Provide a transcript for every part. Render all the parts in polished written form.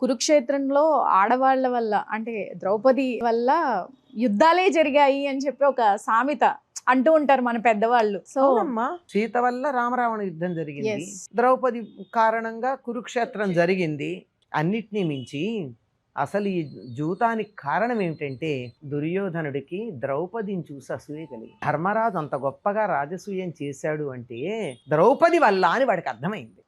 కురుక్షేత్రంలో ఆడవాళ్ళ వల్ల అంటే ద్రౌపది వల్ల యుద్ధాలే జరిగాయి అని చెప్పి ఒక సామెత అంటూ ఉంటారు మన పెద్దవాళ్ళు. సో అవునమ్మా, సీత వల్ల రామరావణ యుద్ధం జరిగింది, Yes. ద్రౌపది కారణంగా కురుక్షేత్రం జరిగింది. అన్నిటినీ మించి అసలు ఈ జూతానికి కారణం ఏమిటంటే దుర్యోధనుడికి ద్రౌపదిని చూసి అసూయ కలిగి. ధర్మరాజు అంత గొప్పగా రాజసూయం చేశాడు అంటే ద్రౌపది వల్ల అని వాడికి అర్థమైంది.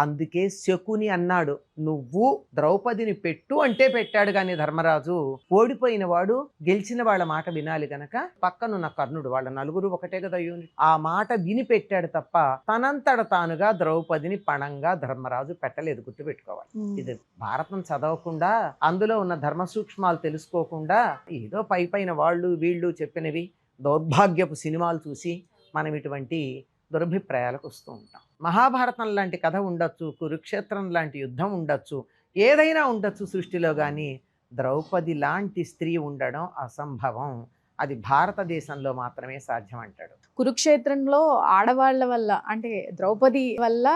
అందుకే శకుని అన్నాడు, నువ్వు ద్రౌపదిని పెట్టు అంటే పెట్టాడు కానీ ధర్మరాజు. ఓడిపోయిన వాడు గెలిచిన వాళ్ళ మాట వినాలి గనక పక్కనున్న కర్ణుడు, వాళ్ళ నలుగురు ఒకటే కదా యూనిట్, ఆ మాట విని పెట్టాడు తప్ప తనంతట తానుగా ద్రౌపదిని పణంగా ధర్మరాజు పెట్టలేదు. గుర్తుపెట్టుకోవాలి. ఇది భారతం చదవకుండా అందులో ఉన్న ధర్మ సూక్ష్మాలు తెలుసుకోకుండా ఏదో పైన వాళ్ళు వీళ్ళు చెప్పినవి దౌర్భాగ్యపు సినిమాలు చూసి మనం ఇటువంటి దురభిప్రాయాలకు వస్తూ ఉంటాం. మహాభారతం లాంటి కథ ఉండొచ్చు, కురుక్షేత్రం లాంటి యుద్ధం ఉండొచ్చు, ఏదైనా ఉండొచ్చు సృష్టిలో, కానీ ద్రౌపది లాంటి స్త్రీ ఉండడం అసంభవం. అది భారతదేశంలో మాత్రమే సాధ్యం అంటాడు. కురుక్షేత్రంలో ఆడవాళ్ళ వల్ల అంటే ద్రౌపది వల్ల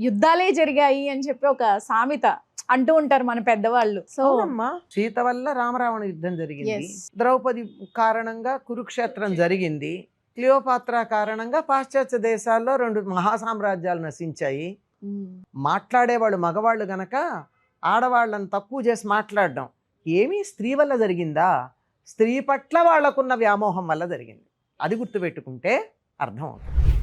యుద్ధాలే జరిగాయి అని చెప్పి ఒక సామెత అంటూ ఉంటారు మన పెద్దవాళ్ళు. సో అవునమ్మా, సీత వల్ల రామరావణ యుద్ధం జరిగింది, Yes. ద్రౌపది కారణంగా కురుక్షేత్రం జరిగింది, క్లియోపాత్రా కారణంగా పాశ్చాత్య దేశాల్లో 2 మహాసామ్రాజ్యాలు నశించాయి. మాట్లాడేవాళ్ళు మగవాళ్ళు గనక ఆడవాళ్ళని తక్కువ చేసి మాట్లాడడం ఏమీ స్త్రీ వల్ల జరిగిందా? స్త్రీ పట్ల వాళ్ళకున్న వ్యామోహం వల్ల జరిగింది. అది గుర్తుపెట్టుకుంటే అర్థం అవుతుంది.